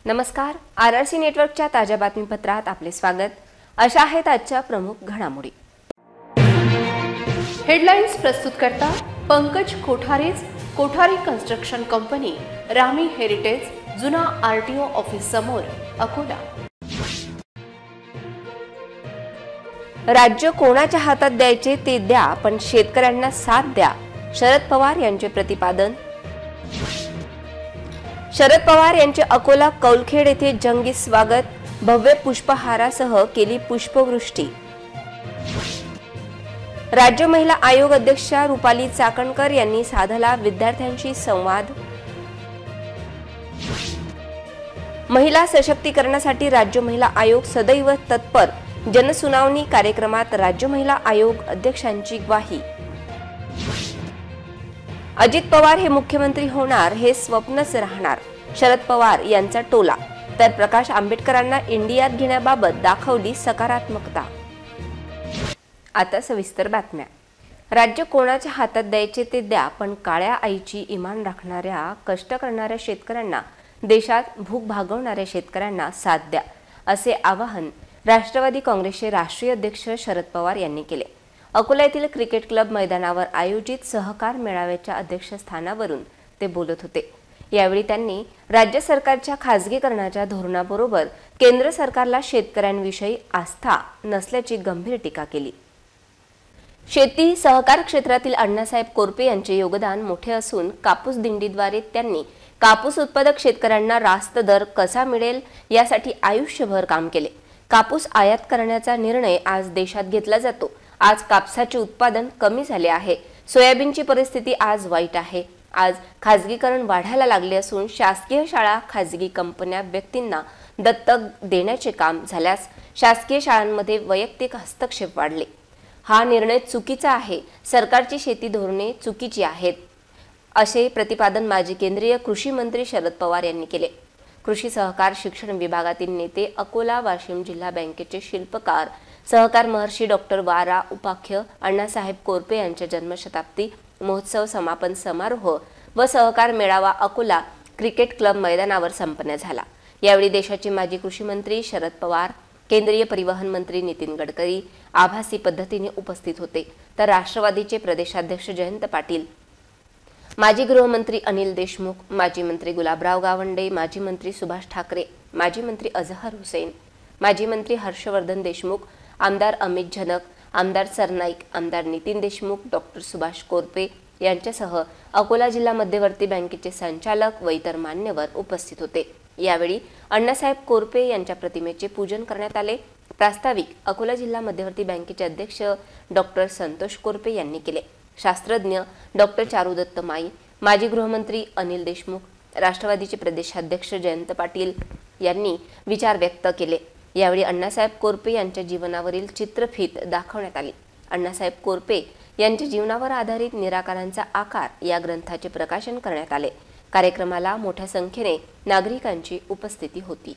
नमस्कार, आरआरसी नेटवर्कच्या ताज्या बातमीपत्रात आपले स्वागत। अशा आहेत आजच्या प्रमुख घडामोडी। हेडलाइन्स प्रस्तुत करता पंकज कोठारेज, कोठारी कन्स्ट्रक्शन कंपनी, रामी हेरिटेज, जुना आरटीओ ऑफिस समोर, अकोला। राज्य कोणाच्या हातात द्यायचे ते द्या, पण शेतकऱ्यांना साथ द्या, शरद पवार यांचे प्रतिपादन। शरद पवार यांचे अकोला कौलखेड येथे जंगी स्वागत, भव्य पुष्पहारासह केली पुष्पवृष्टी। राज्य महिला आयोग अध्यक्षा रुपाली चाकणकर यांनी साधला विद्यार्थ्यांशी संवाद। महिला सशक्तीकरणासाठी राज्य महिला आयोग सदैव तत्पर, जनसुनावणी कार्यक्रमात राज्य महिला आयोग अध्यक्षांची ग्वाही। अजित पवार हे मुख्यमंत्री होणार हे स्वप्नच राहणार, शरद पवार यांचा टोला, तर प्रकाश आंबेडकरांना इंडियात घेण्याबाबत दाखवली सकारात्मकता। आता सविस्तर बातम्या। राज्य कोणाच्या हातात द्यायचे ते द्या, पण काळ्या आईची इमान राखणाऱ्या कष्ट करणाऱ्या शेतकऱ्यांना, देशात भूक भागवणाऱ्या शेतकऱ्यांना साथ द्या, असे आवाहन राष्ट्रवादी काँग्रेसचे राष्ट्रीय अध्यक्ष शरद पवार यांनी केले। अकोला येथील क्रिकेट क्लब मैदानावर आयोजित सहकार मेळाव्याच्या अध्यक्षस्थानावरून ते बोलत होते। यावेळी त्यांनी राज्य सरकारच्या खासगीकरणाच्या धोरणाबरोबर केंद्र सरकारला शेतकऱ्यांविषयी आस्था नसल्याची गंभीर टीका केली। शेती सहकार क्षेत्रातील अण्णासाहेब कोरपे यांचे योगदान मोठे असून कापूस दिंडीद्वारे त्यांनी कापूस उत्पादक शेतकऱ्यांना रास्त दर कसा मिळेल यासाठी आयुष्यभर काम केले। कापूस आयात करण्याचा निर्णय आज देशात घेतला जातो। आज कापसाचे उत्पादन कमी झाले आहे, सोयाबीनची परिस्थिती आज वाईट आहे। आज खासगीकरण वाढायला लागले असून शासकीय शाळा खासगी कंपन्या व्यक्तींना दत्तक देण्याचे काम झाल्यास शासकीय शाळांमध्ये वैयक्तिक हस्तक्षेप वाढले। हा निर्णय चुकीचा आहे, सरकारची शेती धोरणे चुकीची आहेत, असे प्रतिपादन माजी केंद्रीय कृषी मंत्री शरद पवार यांनी केले। कृषी सहकार शिक्षण विभागातील नेते, अकोला वाशिम जिल्हा बँकेचे शिल्पकार, सहकार महर्षी डॉक्टर वारा उपाख्य अण्णासाहेब कोरपे यांच्या जन्मशताब्दी महोत्सव समापन समारोह व सहकार मेळावा अकोला क्रिकेट क्लब मैदानावर संपन्न झाला। यावेळी देशाचे माजी कृषी मंत्री शरद पवार, केंद्रीय परिवहन मंत्री नितीन गडकरी आभासी पद्धतीने उपस्थित होते, तर राष्ट्रवादीचे प्रदेशाध्यक्ष जयंत पाटील, माजी गृहमंत्री अनिल देशमुख, माजी मंत्री गुलाबराव गावंडे, माजी मंत्री सुभाष ठाकरे, माजी मंत्री अजहर हुसेन, माजी मंत्री हर्षवर्धन देशमुख, आमदार अमित झनक, आमदार सरनाईक, आमदार नितीन देशमुख, डॉक्टर सुभाष कोरपे यांच्यासह अकोला जिल्हा मध्यवर्ती बँकेचे संचालक व इतर मान्यवर उपस्थित होते। यावेळी अण्णासाहेब कोरपे यांच्या प्रतिमेचे पूजन करण्यात आले। प्रास्ताविक अकोला जिल्हा मध्यवर्ती बँकेचे अध्यक्ष डॉक्टर संतोष कोरपे यांनी केले। शास्त्रज्ञ डॉक्टर चारुदत्त माई, माजी गृहमंत्री अनिल देशमुख, राष्ट्रवादीचे प्रदेशाध्यक्ष जयंत पाटील यांनी विचार व्यक्त केले। यावेळी अण्णासाहेब कोरपे यांच्या जीवनावरील चित्रफीत दाखवण्यात आली। अण्णासाहेब कोरपे यांच्या जीवनावर आधारित निराकारांचा आकार या ग्रंथाचे प्रकाशन करण्यात आले। कार्यक्रमाला मोठ्या संख्येने नागरिकांची उपस्थिती होती।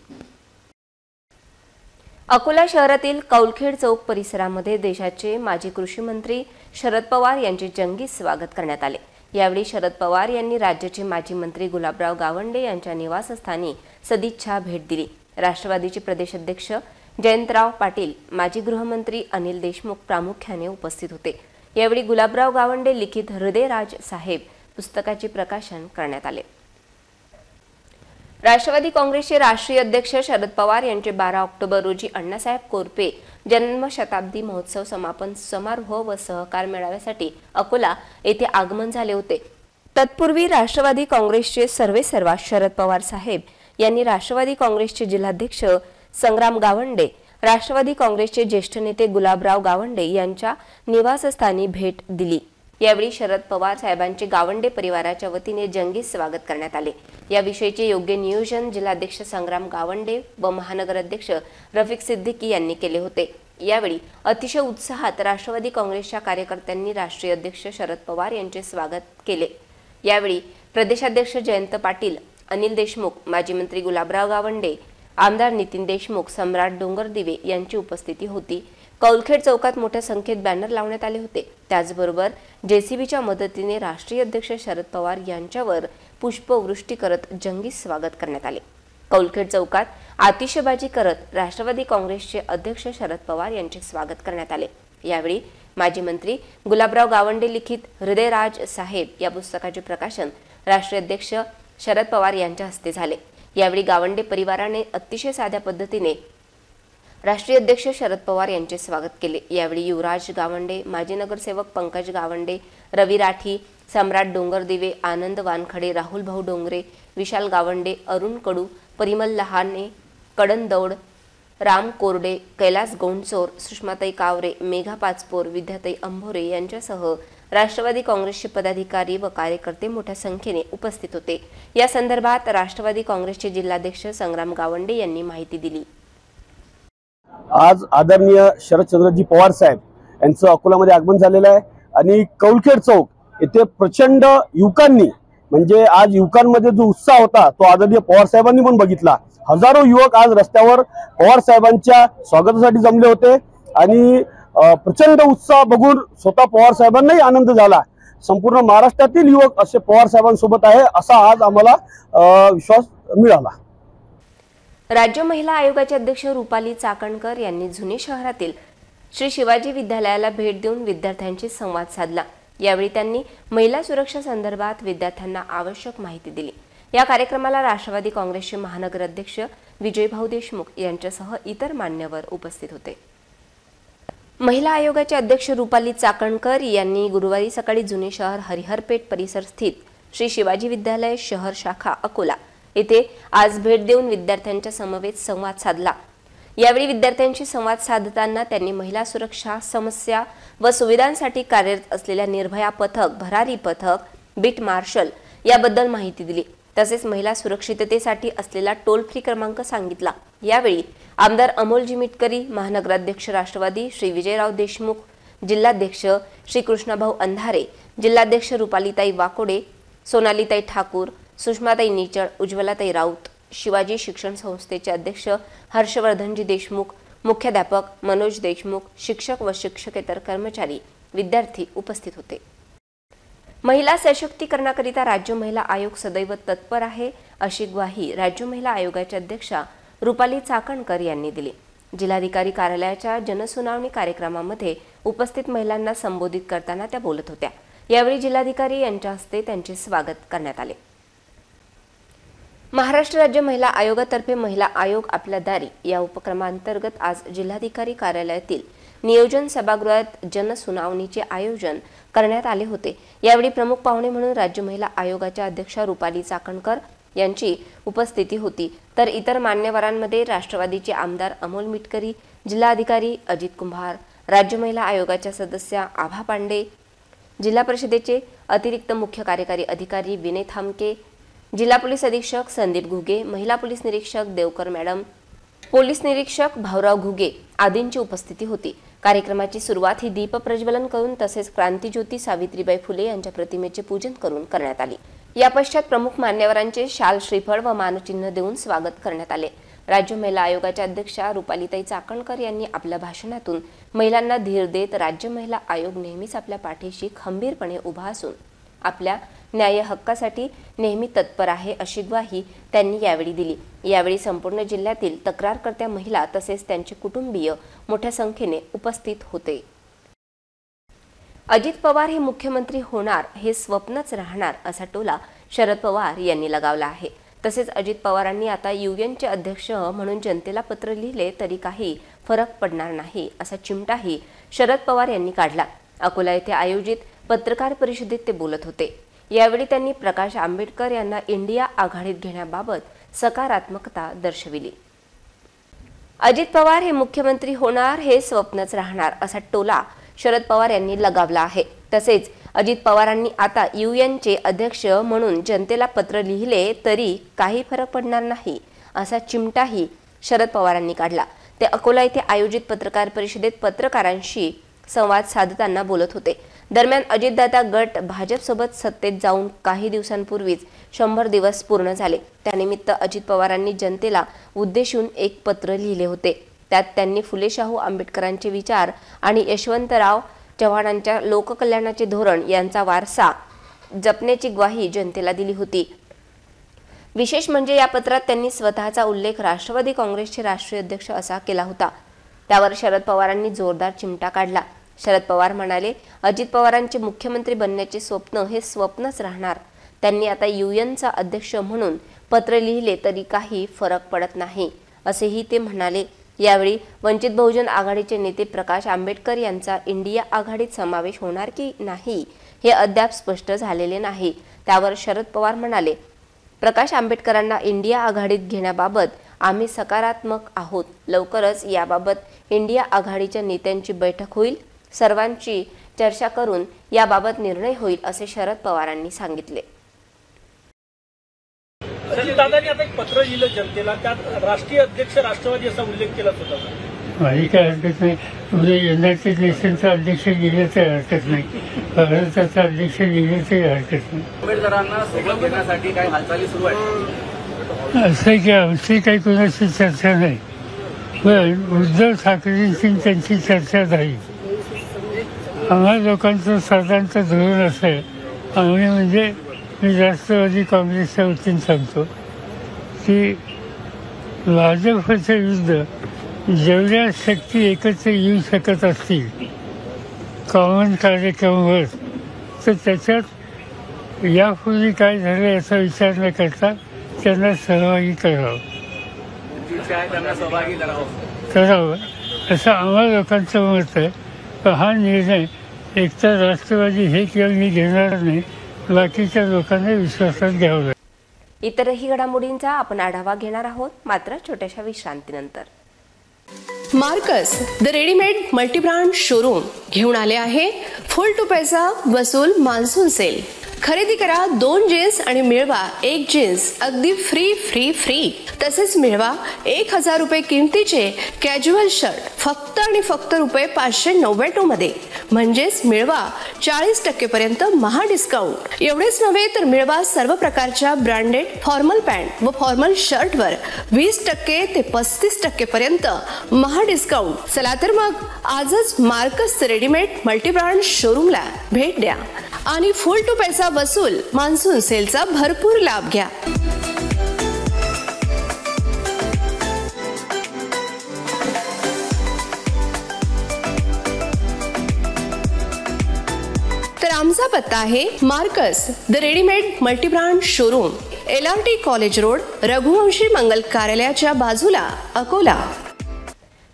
अकोला शहरातील कौलखेड चौक परिसरामध्ये देशाचे माजी कृषी मंत्री शरद पवार यांचे जंगी स्वागत करण्यात आले। यावेळी शरद पवार यांनी राज्याचे माजी मंत्री गुलाबराव गावंडे यांच्या निवासस्थानी सदिच्छा भेट दिली। राष्ट्रवादीचे प्रदेशाध्यक्ष जयंतराव पाटील, माजी गृहमंत्री अनिल देशमुख प्रामुख्याने उपस्थित होते। यावेळी गुलाबराव गावंडे लिखित हृदयराज साहेब पुस्तकाचे प्रकाशन करण्यात आले। राष्ट्रवादी काँग्रेसचे राष्ट्रीय अध्यक्ष शरद पवार यांचे 12 ऑक्टोबर रोजी अण्णासाहेब कोरपे जन्मशताब्दी महोत्सव समापन समारोह व सहकार मेळाव्यासाठी अकोला येथे आगमन झाले होते। तत्पूर्वी राष्ट्रवादी काँग्रेसचे सर्वेसर्वा शरद पवार साहेब यांनी राष्ट्रवादी काँग्रेसचे जिल्हाध्यक्ष संग्राम गावंडे, राष्ट्रवादी काँग्रेसचे ज्येष्ठ नेते गुलाबराव गावंडे यांच्या निवासस्थानी भेट दिली। यावेळी शरद पवार साहेबांचे गावंडे परिवाराच्या वतीने जंगी स्वागत करण्यात आले। याविषयीचे योग्य नियोजन जिल्हाध्यक्ष संग्राम गावंडे व महानगर अध्यक्ष रफिक सिद्दीकी यांनी केले होते। यावेळी अतिशय उत्साहात राष्ट्रवादी काँग्रेसच्या कार्यकर्त्यांनी राष्ट्रीय अध्यक्ष शरद पवार यांचे स्वागत केले। यावेळी प्रदेशाध्यक्ष जयंत पाटील, अनिल देशमुख, माजी मंत्री गुलाबराव गावंडे, आमदार नितीन देशमुख, सम्राट डोंगरदिवे यांची उपस्थिती होती। कौलखेड चौकात मोठ्या संख्येत बॅनर लावण्यात आले होते। त्याचबरोबर जेसीबीच्या मदतीने राष्ट्रीय अध्यक्ष शरद पवार यांच्यावर पुष्पवृष्टी करत जंगी स्वागत करण्यात आले। कौलखेड चौकात आतिषबाजी करत राष्ट्रवादी काँग्रेसचे अध्यक्ष शरद पवार यांचे स्वागत करण्यात आले। यावेळी माजी मंत्री गुलाबराव गावंडे लिखित हृदयराज साहेब या पुस्तकाचे प्रकाशन राष्ट्रीय अध्यक्ष शरद पवार यांच्या हस्ते झाले। यावेळी गावंडे परिवाराने अतिशय साध्या पद्धतीने राष्ट्रीय अध्यक्ष शरद पवार यांचे स्वागत केले। यावेळी युवराज गावंडे, माजी नगरसेवक पंकज गावंडे, रवी राठी, सम्राट डोंगरदिवे, आनंद वानखडे, राहुल भाऊ डोंगरे, विशाल गावंडे, अरुण कडू, परिमल लहाने, कडन दौड, राम कोरडे, कैलास गोंडचोर, सुषमाताई कावरे, मेघा पाचपोर, विद्याताई अंभोरे यांच्यासह राष्ट्रवादी काँग्रेसचे पदाधिकारी व कार्यकर्ते मोठ्या संख्येने उपस्थित होते। या संदर्भात राष्ट्रवादी काँग्रेसचे जिल्हाध्यक्ष संग्राम गावंडे यांनी माहिती दिली। आज आदरणीय शरदचंद्रजी पवार साहेब यांचं अकोल्यामध्ये आगमन झालेलं आहे आणि कौलखेड चौक येथे प्रचंड युवकांनी म्हणजे आज युवकांमध्ये जो उत्साह होता तो आदरणीय पवार साहेबांनी पण बघितला। हजारो युवक आज रस्त्यावर पवार साहेबांच्या स्वागतासाठी जमले होते आणि प्रचंड उत्साह बघून स्वतः पवार साहेबांनाही आनंद झाला। संपूर्ण महाराष्ट्रातील युवक असे पवार साहेबांसोबत आहे असा आज आम्हाला विश्वास मिळाला। राज्य महिला आयोगाचे अध्यक्ष रुपाली चाकणकर यांनी जुने शहरातील श्री शिवाजी विद्यालयाला भेट देऊन विद्यार्थ्यांशी संवाद साधला। यावेळी त्यांनी महिला सुरक्षा संदर्भात विद्यार्थ्यांना आवश्यक माहिती दिली। या कार्यक्रमाला राष्ट्रवादी काँग्रेसचे महानगर अध्यक्ष विजयभाऊ देशमुख यांच्यासह इतर मान्यवर उपस्थित होते। महिला आयोगाचे अध्यक्ष रुपाली चाकणकर यांनी गुरुवारी सकाळी जुने शहर हरिहरपेठ परिसर स्थित श्री शिवाजी विद्यालय शहर शाखा अकोला येथे आज भेट देऊन विद्यार्थ्यांच्या समवेत संवाद साधला। यावेळी विद्यार्थ्यांशी संवाद साधताना त्यांनी महिला सुरक्षा समस्या व सुविधांसाठी कार्यरत असलेल्या निर्भया पथक, भरारी पथक, बीट मार्शल याबद्दल माहिती दिली। तसेच महिला सुरक्षिततेसाठी असलेला टोल फ्री क्रमांक सांगितला। यावेळी आमदार अमोलजी मिटकरी, महानगराध्यक्ष राष्ट्रवादी श्री विजयराव देशमुख, जिल्हाध्यक्ष श्री कृष्णाभाऊ अंधारे, जिल्हाध्यक्ष रुपालीताई वाकोडे, सोनालीताई ठाकूर, सुषमाताई निचळ, उज्ज्वलाताई राऊत, शिवाजी शिक्षण संस्थेचे अध्यक्ष हर्षवर्धनजी देशमुख, मुख्याध्यापक मनोज देशमुख, शिक्षक व शिक्षकेतर कर्मचारी, विद्यार्थी उपस्थित होते। महिला सशक्तीकरणाकरिता राज्य महिला आयोग सदैव तत्पर आहे अशी ग्वाही राज्य महिला आयोगाच्या अध्यक्षा रुपाली चाकणकर यांनी दिली। जिल्हाधिकारी कार्यालयाच्या जनसुनावणी कार्यक्रमामध्ये उपस्थित महिलांना संबोधित करताना त्या बोलत होत्या। यावेळी जिल्हाधिकारी यांच्या हस्ते त्यांचे स्वागत करण्यात आले। महाराष्ट्र राज्य महिला आयोगातर्फे महिला आयोग आपल्या दारी या उपक्रमांतर्गत आज जिल्हाधिकारी कार्यालयातील नियोजन सभागृहात जनसुनावणीचे आयोजन करण्यात आले होते। यावेळी प्रमुख पाहुणे म्हणून राज्य महिला आयोगाच्या अध्यक्षा रुपाली चाकणकर यांची उपस्थिती होती। तर इतर मान्यवरांमध्ये राष्ट्रवादीचे आमदार अमोल मिटकरी, जिल्हाधिकारी अजित कुंभार, राज्य महिला आयोगाच्या सदस्या आभा पांडे, जिल्हा परिषदेचे अतिरिक्त मुख्य कार्यकारी अधिकारी विनय थामके, जिल्हा पोलीस अधीक्षक संदीप घुगे, महिला पोलीस निरीक्षक देवकर मॅडम, पोलीस निरीक्षक भाऊराव घुगे आदींची उपस्थिती होती। कार्यक्रमाची सुरुवात ही दीप प्रज्वलन करून तसेच क्रांतिज्योती सावित्रीबाई फुले यांच्या प्रतिमेचे पूजन करून करण्यात आले। या पश्चात प्रमुख मान्यवरांचे शाल, श्रीफळ व मानचिन्ह देऊन स्वागत करण्यात आले। राज्य महिला आयोगाच्या अध्यक्षा रुपालीताई चाकणकर यांनी आपल्या भाषणातून महिलांना धीर देत राज्य महिला आयोग नेहमीच आपल्या पाठीशी खंबीरपणे उभा असून आपल्या न्याय हक्कासाठी नेहमी तत्पर आहे अशी ग्वाही त्यांनी यावेळी दिली। यावेळी संपूर्ण जिल्ह्यातील तक्रारकर्त्या महिला तसेच त्यांचे कुटुंबीय मोठ्या संख्येने उपस्थित होते। अजित पवार हे मुख्यमंत्री होणार हे स्वप्नच राहणार असा टोला शरद पवार यांनी लगावला आहे। तसेच अजित पवारांनी आता यूएनचे अध्यक्ष म्हणून जनतेला पत्र लिहिले तरी काही फरक पडणार नाही असा चिमटाही शरद पवार यांनी काढला। अकोला येथे आयोजित पत्रकार परिषदेत ते बोलत होते। यावेळी त्यांनी प्रकाश आंबेडकर यांना इंडिया आघाडीत घेण्याबाबत सकारात्मकता दर्शविली। अजित पवार हे मुख्यमंत्री होणार हे स्वप्नच राहणार असा टोला शरद पवार यांनी लगावला आहे। तसेच अजित पवारांनी आता यूएनचे अध्यक्ष म्हणून जनतेला पत्र लिहिले तरी काही फरक पडणार नाही असा चिमटाही शरद पवारांनी काढला। ते अकोला येथे आयोजित पत्रकार परिषदेत पत्रकारांशी संवाद साधताना बोलत होते। दरम्यान अजितदादा गट भाजपसोबत सत्तेत जाऊन काही दिवसांपूर्वीच 100 दिवस पूर्ण झाले। त्यानिमित्त अजित पवारांनी जनतेला उद्देशून एक पत्र लिहिले होते। त्यात त्यांनी फुले शाहू आंबेडकरांचे विचार आणि यशवंतराव चव्हाणांच्या लोककल्याणाचे धोरण यांचा वारसा जपण्याची ग्वाही जनतेला दिली होती। विशेष म्हणजे या पत्रात त्यांनी स्वतःचा उल्लेख राष्ट्रवादी काँग्रेसचे राष्ट्रीय अध्यक्ष असा केला होता। त्यावर शरद पवारांनी जोरदार चिमटा काढला। शरद पवार म्हणाले, अजित पवारांचे मुख्यमंत्री बनण्याचे स्वप्न हे स्वप्नच राहणार। त्यांनी आता युएनचा अध्यक्ष म्हणून पत्र लिहिले तरी काही फरक पडत नाही असेही ते म्हणाले। यावेळी वंचित बहुजन आघाडीचे नेते प्रकाश आंबेडकर यांचा इंडिया आघाडीत समावेश होणार की नाही हे अद्याप स्पष्ट झालेले नाही। त्यावर शरद पवार म्हणाले, प्रकाश आंबेडकरांना इंडिया आघाडीत घेण्याबाबत आम्ही सकारात्मक आहोत। लवकरच याबाबत इंडिया आघाडीच्या नेत्यांची बैठक होईल। सर्वांची चर्चा करून याबाबत निर्णय होईल असे शरद पवारांनी सांगितले। दादांनी आता एक पत्र लिहिलं जनतेला, त्यात राष्ट्रीय अध्यक्ष राष्ट्रवादी असा उल्लेख केला होता। काही काय हरकत नाही, उद्या युनायटेड नेशनचा अध्यक्ष लिहिलं तर हरकत नाही, भारताचा अध्यक्ष लिहिलं तरी हरकत नाही। आंबेडकरांना सोबत घेण्यासाठी काही हालचाली सुरू आहेत असं की आमची काही कोणाशी चर्चा नाही, पण उद्धव ठाकरेंशी त्यांची चर्चा झाली। आम्हा लोकांचं साधारणतः धोरण असं आहे, आम्ही म्हणजे मी राष्ट्रवादी काँग्रेसच्या वतीने सांगतो की भाजपच्या विरुद्ध जेवढ्या शक्ती एकत्र येऊ शकत असतील कॉमन कार्यक्रमावर, तर त्याच्यात यापूर्वी काय झालं याचा विचार न करता त्यांना सहभागी करावं असं आम्हा लोकांचं मत आहे। पण हा निर्णय एकतर राष्ट्रवादी हे किंवा मी घेणार नाही, बाकीच्या लोकांना विश्वासात घ्यावं लागेल। इतरही घडामोडींचा आपण आढावा घेणार आहोत, मात्र छोट्याशा विश्रांतीनंतर। Marcus the readymade multibrand showroom घेऊन आले आहे फुल टू पैसा वसूल मान्सून सेल। खरेदी करा 2 जीन्स आणि मिळवा 1 जीन्स अगदी फ्री फ्री फ्री। तसेच मिळवा 1000 रुपये किमतीचे कॅज्युअल शर्ट फक्त आणि फक्त रुपये 599 मध्ये, म्हणजेच मिळवा 40% पर्यंत महा डिस्काउंट। एवढेच नव्हे तर मिळवा सर्व प्रकारच्या ब्रँडेड फॉर्मल पॅन्ट व फॉर्मल शर्टवर 20% ते 35% पर्यंत महा डिस्काउंट। चला तर मग आजच मार्कस रेडीमेड मल्टीब्रँड शोरूमला भेट द्या आणि फुल टू पैसा वसूल मान्सून सेलचा भरपूर लाभ घ्या। तर आमचा पत्ता आहे Marcus the readymade multibrand showroom, LRT college road, Raghuvanshi Mangal कार्यालयाच्या बाजूला, अकोला।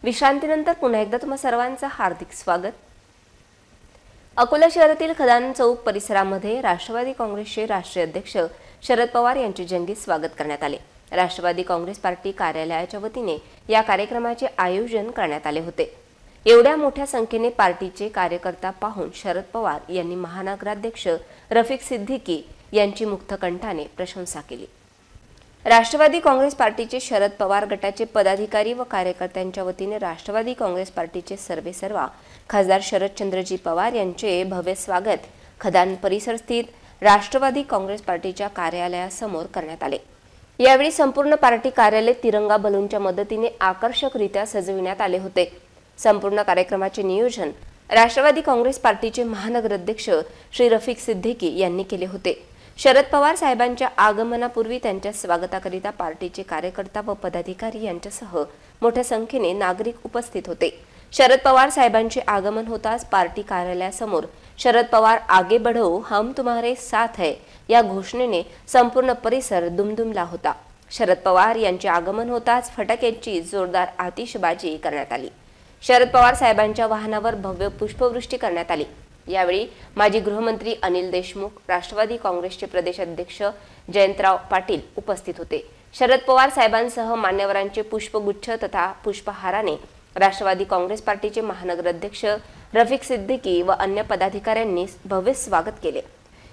विश्रांतीनंतर पुन्हा एकदा तुम्हा सर्वांचं हार्दिक स्वागत। अकोला शहरातील खदान चौक परिसरामध्ये राष्ट्रवादी काँग्रेसचे राष्ट्रीय अध्यक्ष शरद पवार यांचे जंगी स्वागत करण्यात आले। राष्ट्रवादी काँग्रेस पार्टी कार्यालयाच्या वतीने या कार्यक्रमाचे आयोजन करण्यात आले होते। एवढ्या मोठ्या संख्येने पार्टीचे कार्यकर्ता पाहून शरद पवार यांनी महानगराध्यक्ष रफिक सिद्दीकी यांची मुक्तकंठाने प्रशंसा केली। राष्ट्रवादी काँग्रेस पार्टीचे शरद पवार गटाचे पदाधिकारी व कार्यकर्त्यांच्या वतीने राष्ट्रवादी काँग्रेस पार्टीचे सर्वेसर्वा खासदार शरदचंद्रजी पवार यांचे भव्य स्वागत खदान परिसर स्थित राष्ट्रवादी काँग्रेस पार्टीच्या कार्यालयासमोर करण्यात आले। यावेळी संपूर्ण पार्टी कार्यालय तिरंगा बलूनच्या मदतीने आकर्षकरित्या सजविण्यात आले होते। संपूर्ण कार्यक्रमाचे नियोजन राष्ट्रवादी काँग्रेस पार्टीचे महानगराध्यक्ष श्री रफिक सिद्दीकी यांनी केले होते। शरद पवार साहेबांच्या आगमनापूर्वी त्यांच्या स्वागताकरिता पार्टीचे कार्यकर्ता व पदाधिकारी यांच्यासह मोठ्या संख्येने नागरिक उपस्थित होते। शरद पवार साहेबांचे आगमन होताच पार्टी कार्यालयासमोर शरद पवार आगे बढ़ो हम तुम्हारे साथ है या घोषणेने संपूर्ण परिसर दुमदुमला होता। शरद पवार यांचे आगमन होताच फटाक्यांची जोरदार आतिषबाजी करण्यात आली। शरद पवार साहेबांच्या वाहनावर भव्य पुष्पवृष्टी करण्यात आली। यावेळी माजी गृहमंत्री अनिल देशमुख, राष्ट्रवादी काँग्रेसचे प्रदेश अध्यक्ष जयंतराव पाटील उपस्थित होते। शरद पवार साहेबांसह मान्यवरांचे पुष्पगुच्छ तथा पुष्पहाराने राष्ट्रवादी काँग्रेस पार्टीचे महानगराध्यक्ष रफिक सिद्दीकी व अन्य पदाधिकाऱ्यांनी भव्य स्वागत केले।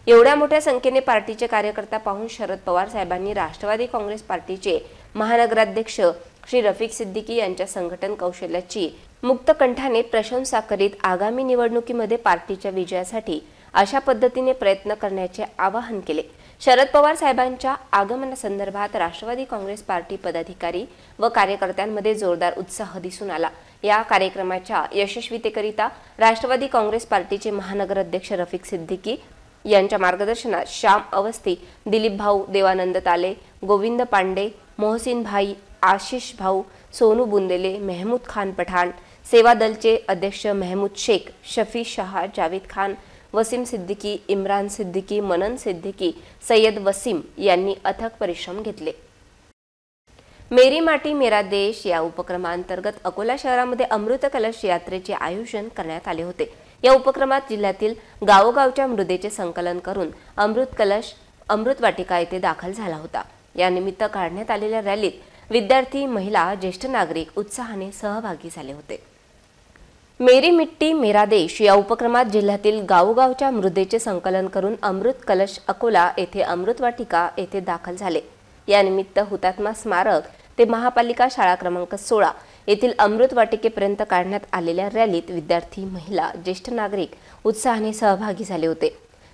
एवढ्या मोठ्या संख्येने पार्टीचे कार्यकर्ता पाहून शरद पवार साहेबांनी राष्ट्रवादी काँग्रेस पार्टीचे महानगराध्यक्ष श्री रफिक सिद्दीकी यांच्या संघटन कौशल्याची मुक्तकंठाने प्रशंसा करीत आगामी निवडणुकीमध्ये पार्टीच्या विजयासाठी अशा पद्धतीने प्रयत्न करण्याचे आवाहन केले। शरद पवार साहेबांच्या आगमनासंदर्भात राष्ट्रवादी काँग्रेस पार्टी पदाधिकारी व कार्यकर्त्यांमध्ये जोरदार उत्साह दिसून आला। या कार्यक्रमाच्या यशस्वीतेकरिता राष्ट्रवादी काँग्रेस पार्टीचे महानगराध्यक्ष रफिक सिद्दीकी, यांच्या मार्गदर्शनात श्याम अवस्थी, दिलीप भाऊ, देवानंद ताले, गोविंद पांडे, मोहसिन भाई, आशिष भाऊ, सोनू बुंदेले, मेहमूद खान पठाण, सेवा दलचे अध्यक्ष मेहमूद शेख, शफी शाह, जावेद खान, वसीम सिद्दीकी, इम्रान सिद्दीकी, मनन सिद्दीकी, सय्यद वसीम यांनी अथक परिश्रम घेतले। मेरी माटी मेरा देश या उपक्रमांतर्गत अकोला शहरामध्ये अमृत कलश यात्रेचे आयोजन करण्यात आले होते। या उपक्रमात जिल्ह्यातील गावोगावच्या मृदेचे संकलन करून अमृत कलश अमृत वाटिका येथे दाखल झाला होता। या निमित्त काढण्यात आलेल्या रॅलीत विद्यार्थी, महिला, ज्येष्ठ नागरिक उत्साहाने सहभागी झाले होते। मेरी मिट्टी मेरा देश या उपक्रमात जिल्ह्यातील गावोगावच्या मृदेचे संकलन करून अमृत कलश अकोला येथे अमृत वाटिका येथे दाखल झाले। या निमित्त हुतात्मा स्मारक ते महापालिका शाळा क्रमांक 16 येथील अमृत वाटिकेपर्यंत काढण्यात आलेल्या रॅलीत विद्यार्थी, महिला, ज्येष्ठ नागरिक उत्साहाने सहभागी झाले होते।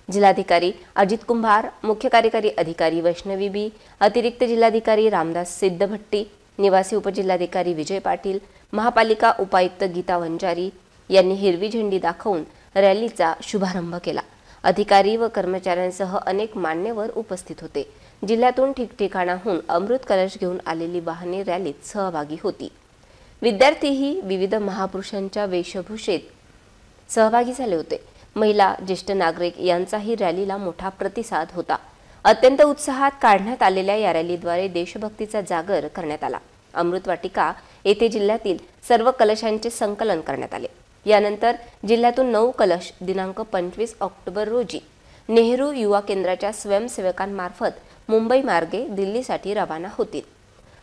जिल्हाधिकारी अजित कुंभार, मुख्य कार्यकारी अधिकारी वैष्णवी बी, अतिरिक्त जिल्हाधिकारी रामदास सिद्धभट्टी, निवासी उपजिल्हाधिकारी विजय पाटील, महापालिका उपायुक्त गीता वंजारी यांनी हिरवी झेंडी दाखवून रॅलीचा शुभारंभ केला। अधिकारी व कर्मचाऱ्यांसह अनेक मान्यवर उपस्थित होते। जिल्ह्यातून ठिकठिकाणाहून अमृत कलश घेऊन आलेली वाहने रॅलीत सहभागी होती। विद्यार्थीही विविध महापुरुषांच्या वेशभूषेत सहभागी झाले होते। महिला, ज्येष्ठ नागरिक यांचाही रॅलीला मोठा प्रतिसाद होता। अत्यंत उत्साहात काढण्यात आलेल्या या रॅलीद्वारे देशभक्तीचा जागर करण्यात आला। अमृत वाटिका येथे जिल्ह्यातील सर्व कलशांचे संकलन करण्यात आले। यानंतर जिल्ह्यातून 9 कलश दिनांक 25 ऑक्टोबर रोजी नेहरू युवा केंद्राच्या स्वयंसेवकांमार्फत मुंबई मार्गे दिल्लीसाठी रवाना होतील।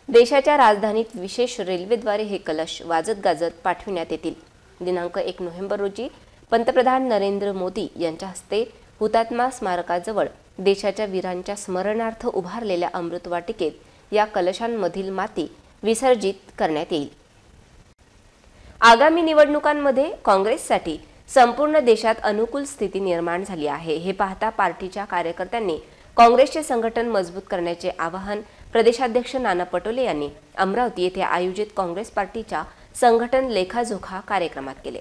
देशाच्या राजधानीत विशेष रेल्वेद्वारे हे कलश वाजत गाजत पाठविण्यात येतील। दिनांक 1 नोव्हेंबर रोजी पंतप्रधान नरेंद्र मोदी यांच्या हस्ते हुतात्मा स्मारकाजवळ देशाच्या वीरांच्या स्मरणार्थ उभारलेल्या अमृत वाटिकेत या कलशांमधील माती विसर्जित करण्यात येईल। आगामी निवडणुकांमध्ये काँग्रेससाठी संपूर्ण देशात अनुकूल स्थिती निर्माण झाली आहे। हे पाहता पार्टीच्या कार्यकर्त्यांनी काँग्रेसचे संघटन मजबूत करण्याचे आवाहन प्रदेशाध्यक्ष नाना पटोले यांनी अमरावती येथे आयोजित काँग्रेस पार्टीच्या संघटन लेखाजोखा कार्यक्रमात केले।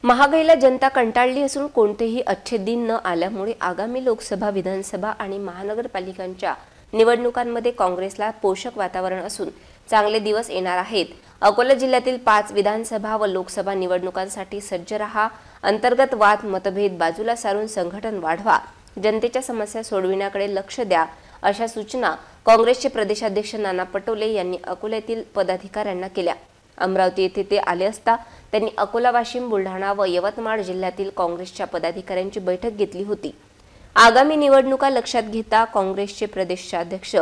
महागाईला जनता कंटाळली असून कोणतेही अच्छे दिन न आल्यामुळे आगामी लोकसभा, विधानसभा आणि महानगरपालिकांच्या निवडणुकांमध्ये काँग्रेसला पोषक वातावरण असून चांगले दिवस येणार आहेत। अकोला जिल्ह्यातील 5 विधानसभा व लोकसभा निवडणुकांसाठी सज्ज रहा। अंतर्गत वाद, मतभेद बाजूला सारून संघटन वाढवा, जनतेच्या समस्या सोडविण्याकडे लक्ष द्या, अशा सूचना काँग्रेसचे प्रदेशाध्यक्ष नाना पटोले यांनी अकोल्यातील पदाधिकाऱ्यांना केल्या। अमरावती येथे ते आले असता त्यांनी अकोला, वाशिम, बुलढाणा व यवतमाळ जिल्ह्यातील काँग्रेसच्या पदाधिकाऱ्यांची बैठक घेतली होती। आगामी निवडणुका लक्षात घेता काँग्रेसचे प्रदेशाध्यक्ष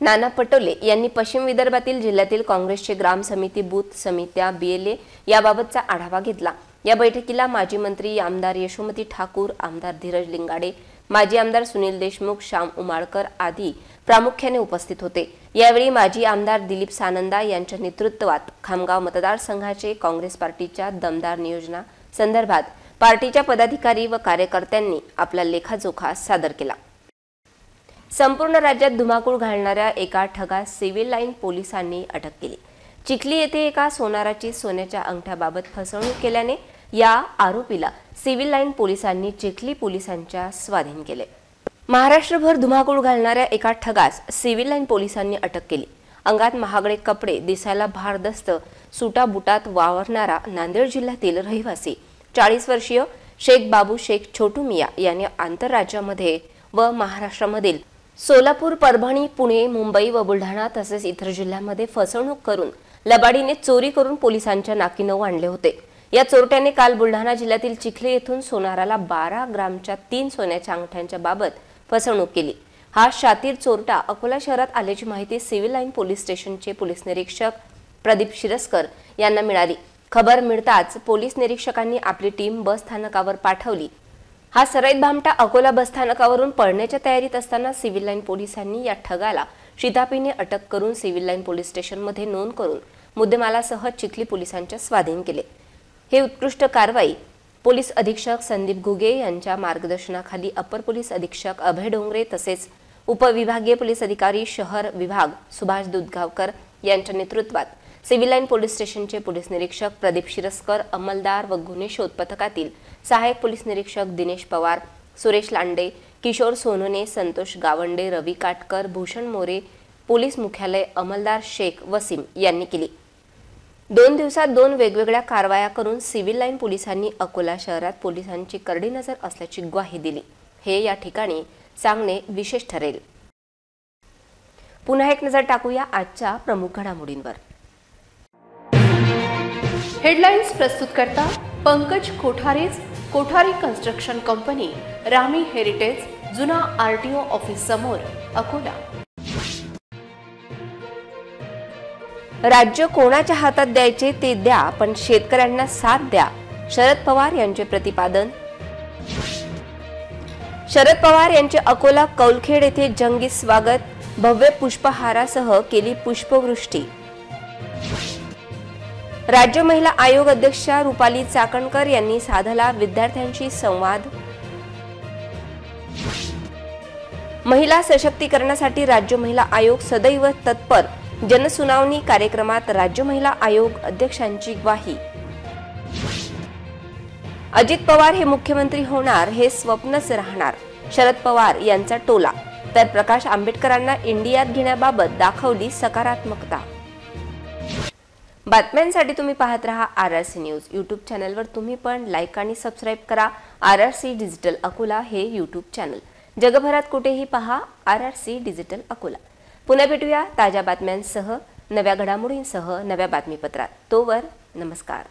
नाना पटोले यांनी पश्चिम विदर्भातील जिल्ह्यातील काँग्रेसचे ग्राम समिती, बूथ समित्या, बीएलए याबाबतचा आढावा घेतला। या बैठकीला माजी मंत्री आमदार यशोमती ठाकूर, आमदार धीरज लिंगाडे, माजी आमदार सुनील देशमुख, श्याम उमाळकर आदी प्रामुख्याने उपस्थित होते। यावेळी माजी आमदार दिलीप सानंदा यांच्या नेतृत्वात खामगाव मतदारसंघाचे काँग्रेस पार्टीच्या दमदार नियोजना संदर्भात पार्टीच्या पदाधिकारी व कार्यकर्त्यांनी आपला लेखाजोखा सादर केला। संपूर्ण राज्यात धुमाकूळ घालणाऱ्या एका ठगास सिव्हिल लाईन पोलिसांनी अटक केली। चिखली येथे एका सोनाराची सोन्याच्या अंगठ्याबाबत फसवणूक केल्याने या आरोपीला सिव्हिल लाईन पोलिसांनी चिखली पोलिसांच्या स्वाधीन केले। महाराष्ट्रभर धुमाकूळ घालणाऱ्या एका ठगास सिव्हिल लाईन पोलिसांनी अटक केली। अंगात महागडे कपडे, दिसायला भारदस्त सुटा बुटात वावरणारा नांदेड जिल्ह्यातील रहिवासी 40 वर्षीय शेख बाबू शेख छोटू मिया याने आंतरराज्यामध्ये व महाराष्ट्रामधील सोलापूर, परभणी, पुणे, मुंबई व बुलढाणा तसेच इतर जिल्ह्यांमध्ये फसवणूक करून लबाडीने चोरी करून पोलिसांच्या नाकीनऊ आणले होते। या चोरट्याने काल बुलढाणा जिल्ह्यातील चिखली येथून सोनाराला 12 ग्रामच्या 3 सोन्याच्या अंगठ्यांच्या बाबत फसवणूक केली। हा शातीर चोरटा अकोला शहरात आल्याची माहिती सिव्हिल लाईन पोलीस स्टेशनचे पोलीस निरीक्षक प्रदीप शिरस्कर यांना मिळाली। खबर मिळताच पोलीस निरीक्षकांनी आपली टीम बस स्थानकावर पाठवली। हा सराईत भामटा अकोला बस स्थानकावरून पळण्याच्या तयारीत असताना सिव्हिल लाईन पोलिसांनी या ठगाला शिताफीने अटक करून सिव्हिल लाईन पोलीस स्टेशनमध्ये नोंद करून मुद्देमालासह चिखली पोलिसांच्या स्वाधीन केले। हे उत्कृष्ट कारवाई पोलीस अधीक्षक संदीप घुगे यांच्या मार्गदर्शनाखाली अपर पोलीस अधीक्षक अभय डोंगरे तसेच उपविभागीय पोलीस अधिकारी शहर विभाग सुभाष दुधगावकर यांच्या नेतृत्वात सिव्हिल लाईन पोलीस स्टेशनचे पोलीस निरीक्षक प्रदीप शिरस्कर, अंमलदार व गुन्हे शोध पथकातील सहाय्यक पोलीस निरीक्षक दिनेश पवार, सुरेश लांडे, किशोर सोनोने, संतोष गावंडे, रवी काटकर, भूषण मोरे, पोलीस मुख्यालय, अंमलदार शेख, वसीम यांनी केली। 2 दिवसात 2 वेगवेगळ्या कारवाया करून सिव्हिल लाईन पोलिसांनी अकोला शहरात पोलिसांची करडी नजर असल्याची ग्वाही दिली। हे या ठिकाणी सांगणे विशेष ठरेल। पुन्हा एक नजर टाकूया आजच्या प्रमुख घडामोडींवर। हेडलाईन्स प्रस्तुत करता पंकज कोठारेज, कोठारी कन्स्ट्रक्शन कंपनी, रामी हेरिटेज, जुना आरटीओ ऑफिस समोर, अकोला। राज्य कोणाच्या हातात द्यायचे ते द्या, पण शेतकऱ्यांना साथ द्या, शरद पवार यांचे प्रतिपादन। शरद पवार यांचे अकोला कौलखेड येथे जंगी स्वागत, भव्य पुष्पहारासह केली पुष्पवृष्टी। राज्य महिला आयोग अध्यक्षा रुपाली चाकणकर यांनी साधला विद्यार्थ्यांशी संवाद। महिला सशक्तीकरणासाठी राज्य महिला आयोग सदैव तत्पर, जनसुनावणी कार्यक्रमात राज्य महिला आयोग अध्यक्षांची ग्वाही। अजित पवार हे मुख्यमंत्री होणार हे स्वप्नच राहणार, शरद पवार यांचा टोला, तर प्रकाश आंबेडकरांना इंडियात घेण्याबाबत दाखवली सकारात्मकता। बातम्यांसाठी तुम्ही पाहत रहा RRC न्यूज। यूट्यूब चॅनलवर तुम्ही पण लाईक आणि सबस्क्राईब करा RRC डिजिटल अकोला हे यूट्यूब चॅनल। जगभरात कुठेही पहा RRC डिजिटल अकोला। पुन्हा भेटूया ताज्या बातम्यांसह, नव्या घडामोडींसह, नव्या बातमीपत्रात। तोवर नमस्कार।